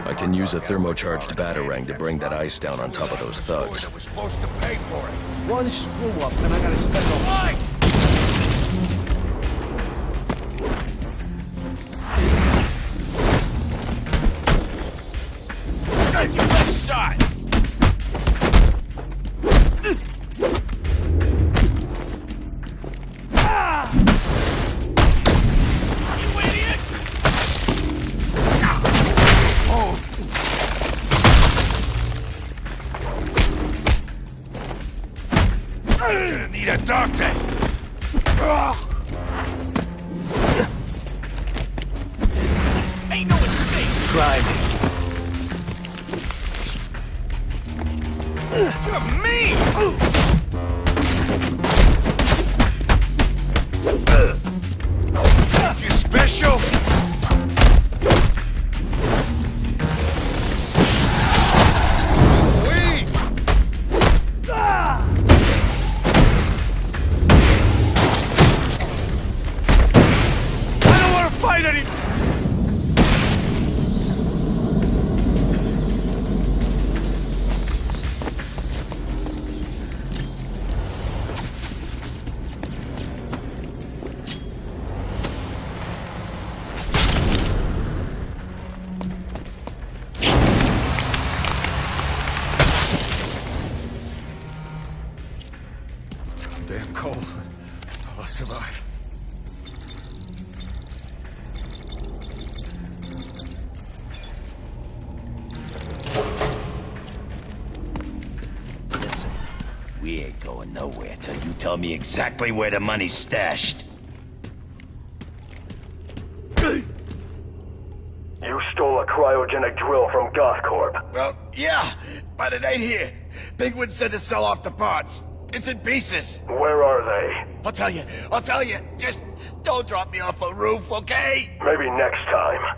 I can use a thermocharged batarang to bring that ice down on top of those thugs. That was supposed to pay for it. One screw up, and I gotta spend a lot. You got shot! Need a doctor! Ain't no escape! Try me. You're mean! You special? Damn cold. I'll survive. Listen, we ain't going nowhere till you tell me exactly where the money's stashed. You stole a cryogenic drill from Gothcorp. Well, yeah, but it ain't here. Penguin said to sell off the parts. It's in pieces. Where are they? I'll tell you. Just don't drop me off a roof, okay? Maybe next time.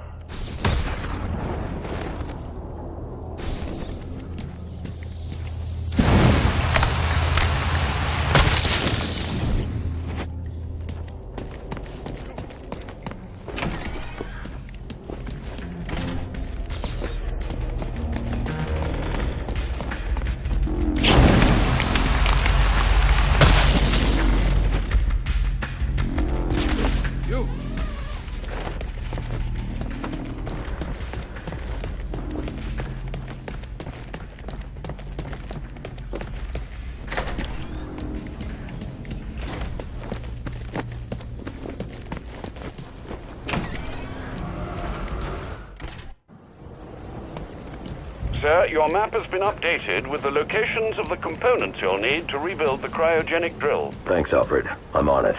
Sir, your map has been updated with the locations of the components you'll need to rebuild the cryogenic drill. Thanks, Alfred. I'm on it.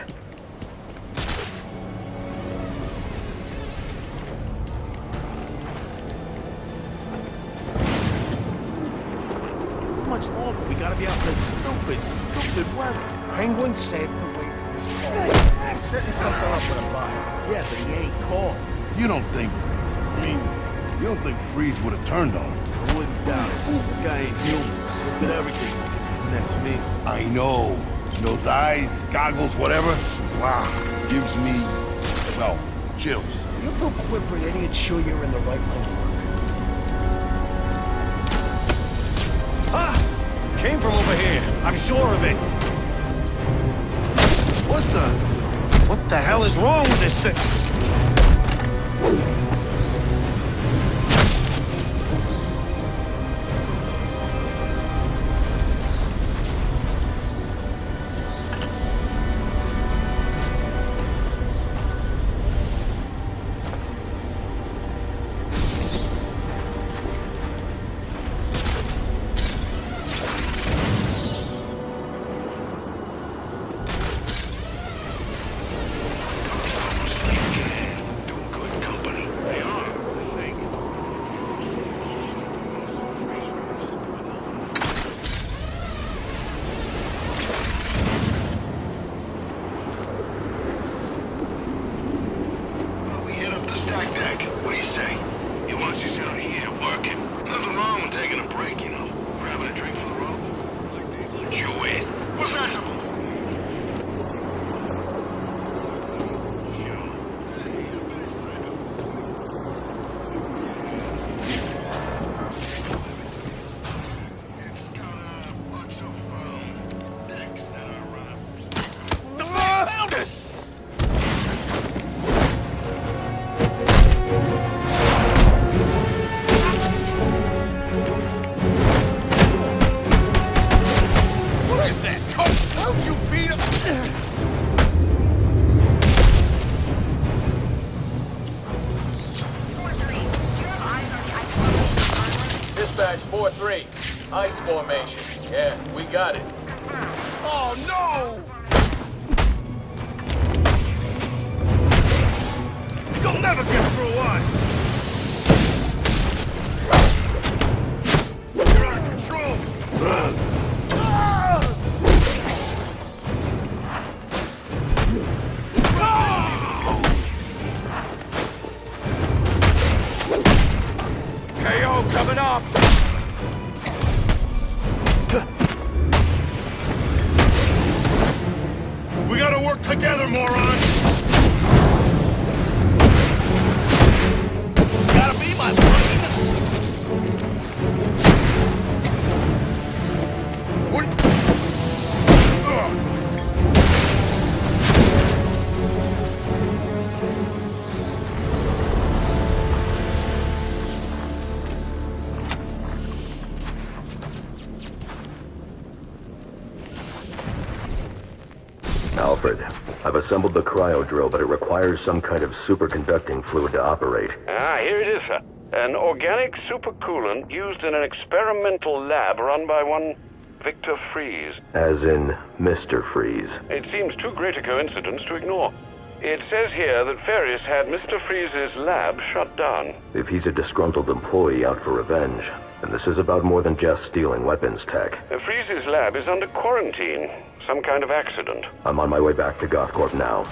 How much longer? We gotta be out this stupid weather. Penguin said to wait. He's setting something up with a buyer. Yeah, but he ain't called. You don't think... you don't think Freeze would have turned on him? I wouldn't doubt it. The guy ain't human. Looks at everything. Next me. I know. Those eyes, goggles, whatever. Wow. Gives me, well, chills. You're real quick for an idiot, sure you're in the right line. Ah! Came from over here. I'm sure of it. What the hell is wrong with this thing? Don't you beat him! Dispatch 4-3. Ice formation. Yeah, we got it. Oh, no! You'll never get through us! You're out of control! KO coming up! We gotta work together, moron! Gotta be my fucking... What? Alfred, I've assembled the cryo drill, but it requires some kind of superconducting fluid to operate. Ah, here it is, sir. An organic supercoolant used in an experimental lab run by one Victor Freeze. As in Mr. Freeze. It seems too great a coincidence to ignore. It says here that Ferris had Mr. Freeze's lab shut down. If he's a disgruntled employee out for revenge, then this is about more than just stealing weapons tech. Freeze's lab is under quarantine. Some kind of accident. I'm on my way back to Gothcorp now.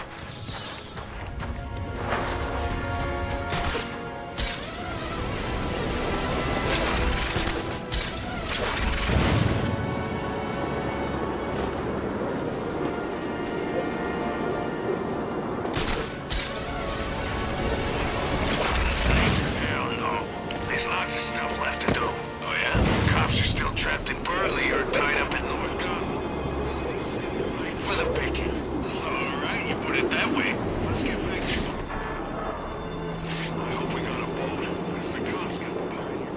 Hell no. There's lots of stuff left to do. Oh yeah? Cops are still trapped in Burley or tied up in North Gotham. Right for the picking. Alright, you put it that way. Let's get back to it. I hope we got a boat. It's the cops got the behind here.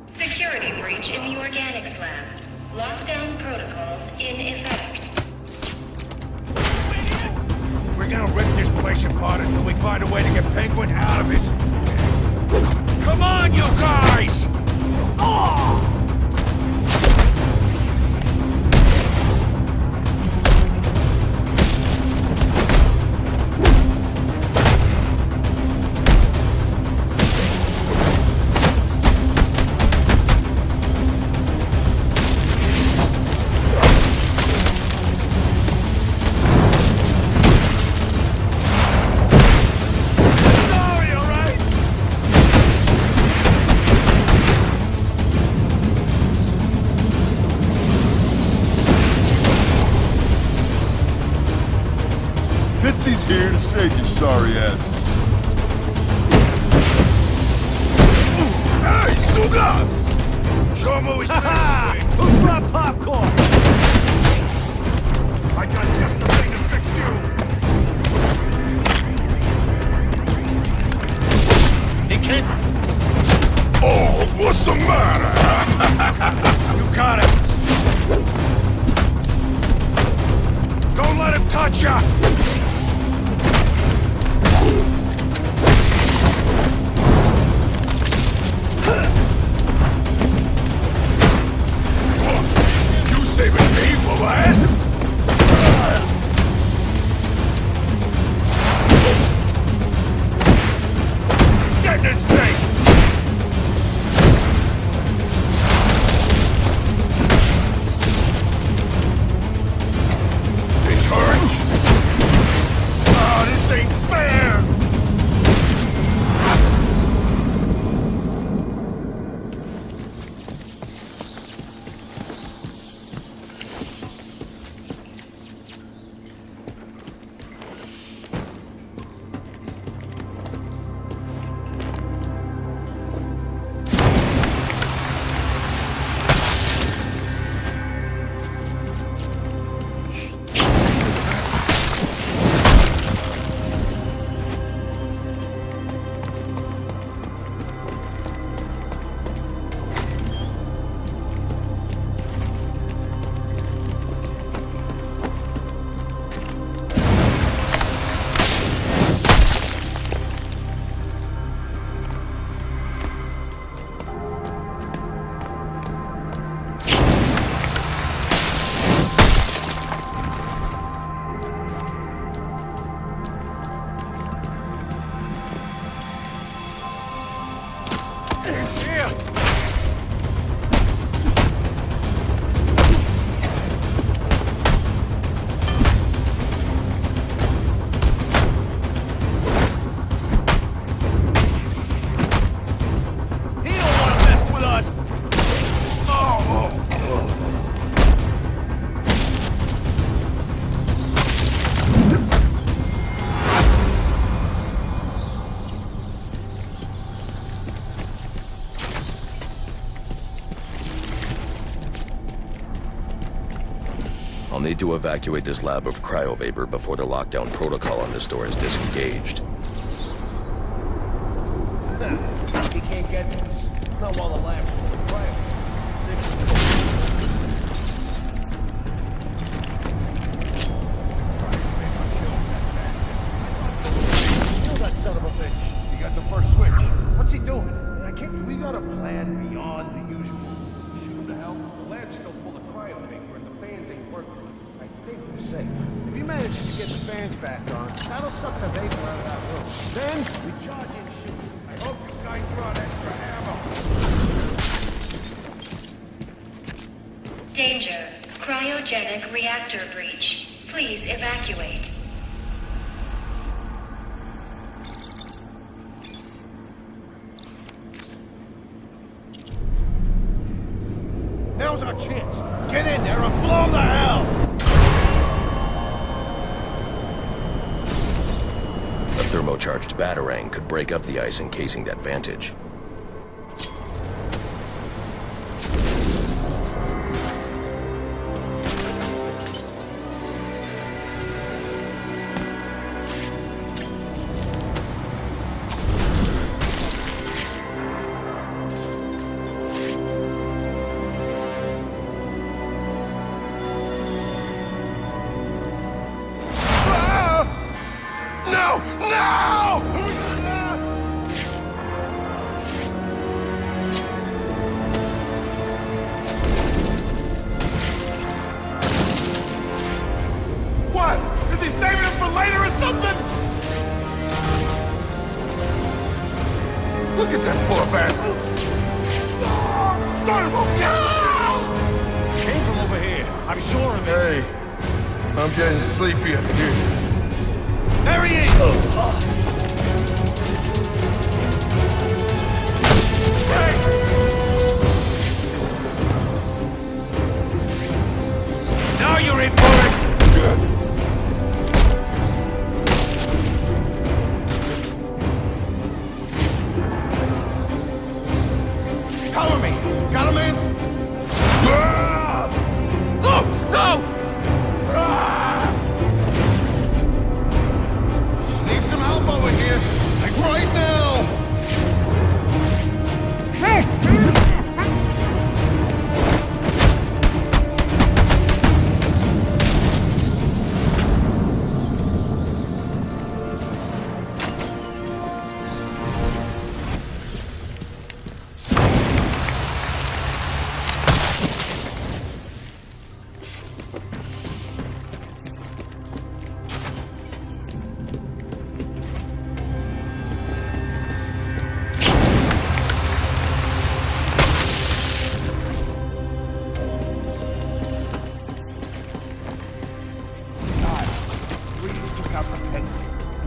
Security breach in the organics lab. Lockdown protocols in effect. We're gonna rip this place apart until we find a way to get Penguin out of it. Come on, you guys! Oh! Sorry, all right? Fitzy's here to save your sorry asses. Hey, Stugas! Show him who he's messing with. Who brought popcorn? I got just the thing to fix you. He can't... Oh, what's the matter? You got it. Don't let him touch ya! You saving me for last? Get this thing! This hurt? need to evacuate this lab of cryovapor before the lockdown protocol on this door is disengaged. He can't get this. Not while the lab's full of cryo. Kill that son of a bitch. He got the first switch. What's he doing? I can't. We got a plan beyond the usual. Shoot him to hell. The lab's still full of cryo vapor and the fans ain't working. I think we're safe. If he manages to get the fans back on, that'll suck the vapor out of that room. Then we charge in shit. I hope you guys brought extra ammo. Danger. Cryogenic reactor breach. Please evacuate. Now's our chance. Get in there and blow them to hell! A thermocharged batarang could break up the ice encasing that vantage. Look at that poor bastard! Son of a... Came from over here. I'm sure of it. Hey, I'm getting sleepy up here. There he is! Now you're in for it! Cover me! Got him in? No! No! Need some help over here! Like right now!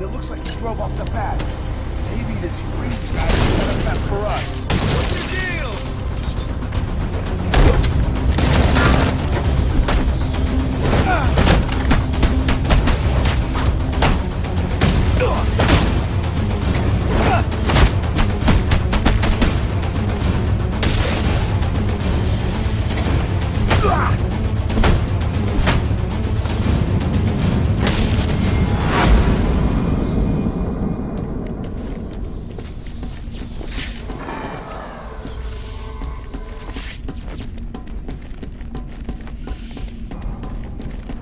It looks like he drove off the bat. Maybe this freeze guy set up that for us. What's the deal?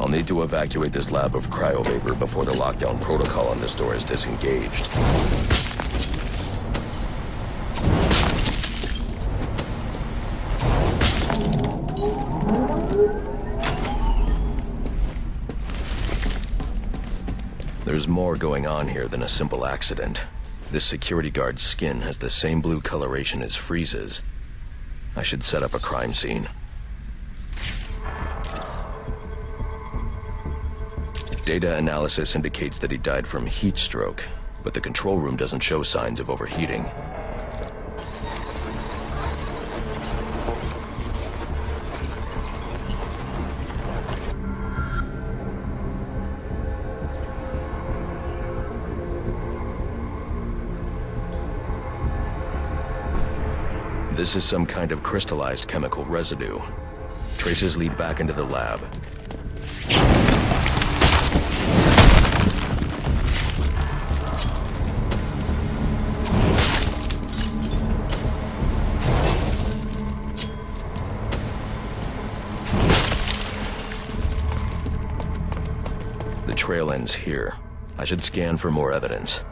I'll need to evacuate this lab of cryovapor before the lockdown protocol on this door is disengaged. There's more going on here than a simple accident. This security guard's skin has the same blue coloration as Freeze's. I should set up a crime scene. Data analysis indicates that he died from heat stroke, but the control room doesn't show signs of overheating. This is some kind of crystallized chemical residue. Traces lead back into the lab. The trail ends here. I should scan for more evidence.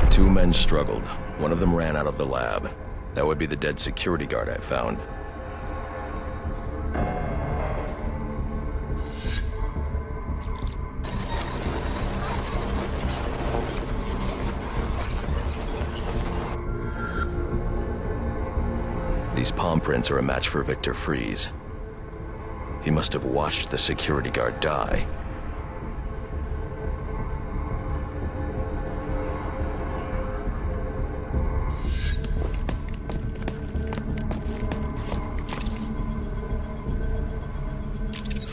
Two men struggled. One of them ran out of the lab. That would be the dead security guard I found. These palm prints are a match for Victor Freeze. He must have watched the security guard die.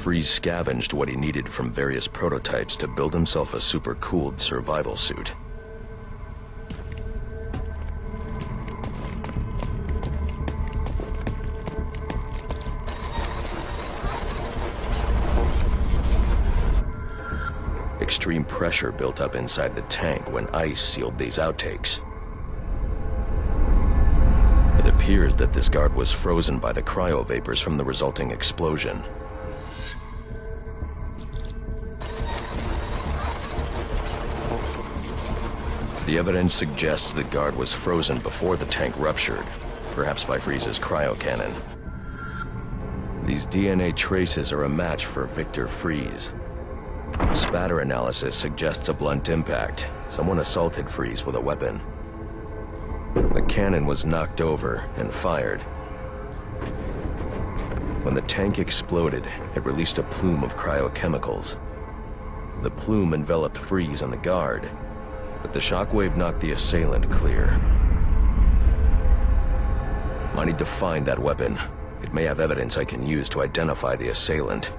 Freeze scavenged what he needed from various prototypes to build himself a super-cooled survival suit. Extreme pressure built up inside the tank when ice sealed these outtakes. It appears that this guard was frozen by the cryovapors from the resulting explosion. The evidence suggests the guard was frozen before the tank ruptured, perhaps by Freeze's cryocannon. These DNA traces are a match for Victor Freeze. Spatter analysis suggests a blunt impact. Someone assaulted Freeze with a weapon. The cannon was knocked over and fired. When the tank exploded, it released a plume of cryochemicals. The plume enveloped Freeze and the guard, but the shockwave knocked the assailant clear. I need to find that weapon. It may have evidence I can use to identify the assailant.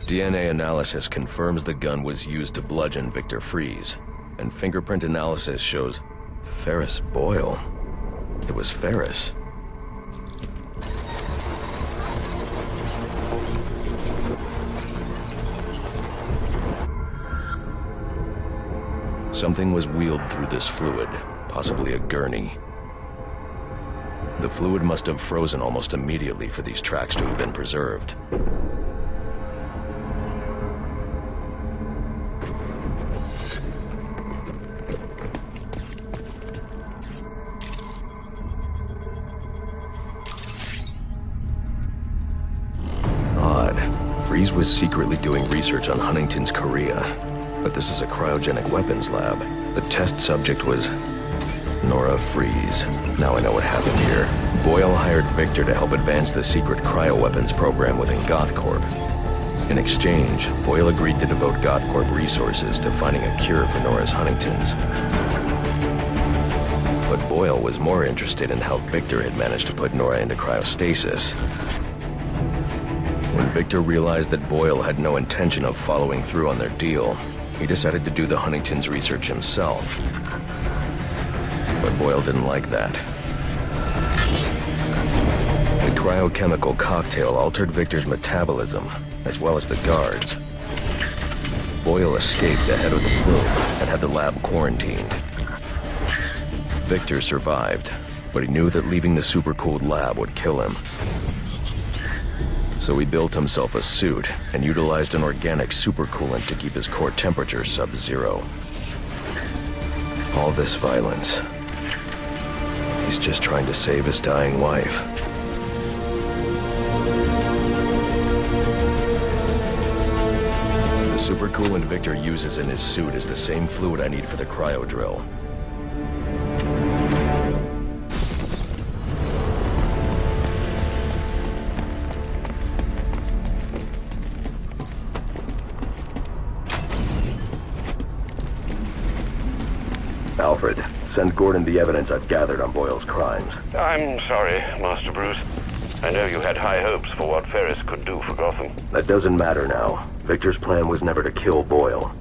DNA analysis confirms the gun was used to bludgeon Victor Freeze, and fingerprint analysis shows Ferris Boyle. It was Ferris. Something was wheeled through this fluid, possibly a gurney. The fluid must have frozen almost immediately for these tracks to have been preserved. Freeze was secretly doing research on Huntington's chorea, but this is a cryogenic weapons lab. The test subject was Nora Freeze. Now I know what happened here. Boyle hired Victor to help advance the secret cryoweapons program within GothCorp. In exchange, Boyle agreed to devote GothCorp resources to finding a cure for Nora's Huntington's. But Boyle was more interested in how Victor had managed to put Nora into cryostasis. When Victor realized that Boyle had no intention of following through on their deal, he decided to do the Huntington's research himself. But Boyle didn't like that. The cryochemical cocktail altered Victor's metabolism, as well as the guards. Boyle escaped ahead of the plume and had the lab quarantined. Victor survived, but he knew that leaving the supercooled lab would kill him. So he built himself a suit and utilized an organic supercoolant to keep his core temperature sub-zero. All this violence. He's just trying to save his dying wife. The supercoolant Victor uses in his suit is the same fluid I need for the cryo drill. Alfred, send Gordon the evidence I've gathered on Boyle's crimes. I'm sorry, Master Bruce. I know you had high hopes for what Ferris could do for Gotham. That doesn't matter now. Victor's plan was never to kill Boyle.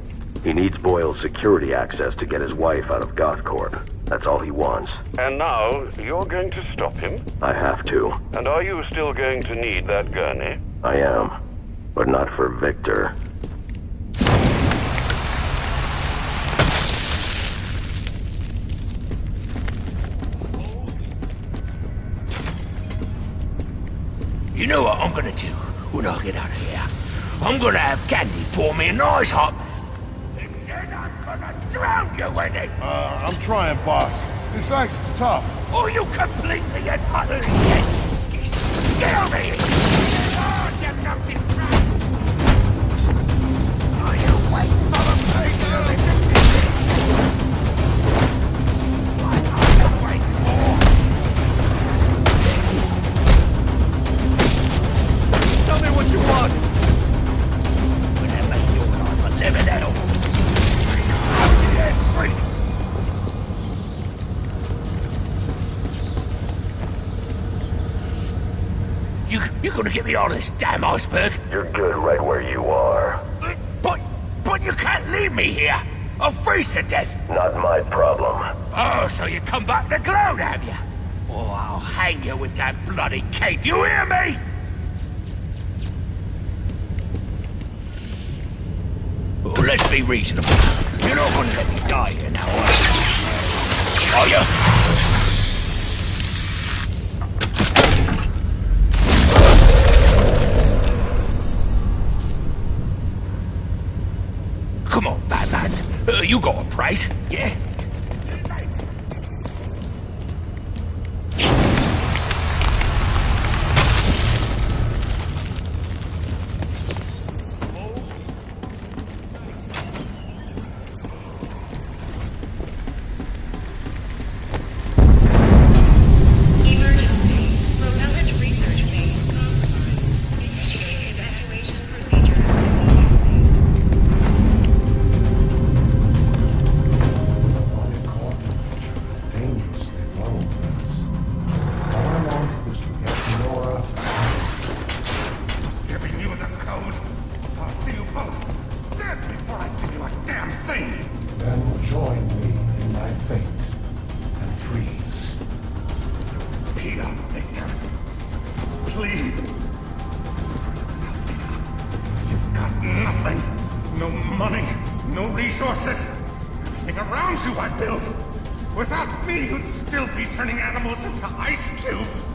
He needs Boyle's security access to get his wife out of GothCorp. That's all he wants. And now, you're going to stop him? I have to. And are you still going to need that gurney? I am. But not for Victor. You know what I'm gonna do when I get out of here? I'm gonna have Candy pour me a nice hot bath. And then I'm gonna drown you in it! I'm trying, boss. This ice is tough. Or you completely and utterly dense! Get over here! Oh, you numpty brats! Are you waiting for a personal invitation? What are you waiting for? Tell me what you want. Whenever your life a living hell. Out of here, freak! You're gonna get me on this damn iceberg? You're good right where you are. But you can't leave me here! I'll freeze to death! Not my problem. Oh, so you come back to gloat, have you? Oh, I'll hang you with that bloody cape, you hear me? Oh, let's be reasonable. You're not gonna let me die here now, are you? Are you? Come on, Batman. You got a price, yeah? No money, no resources. Everything around you I built. Without me, you'd still be turning animals into ice cubes.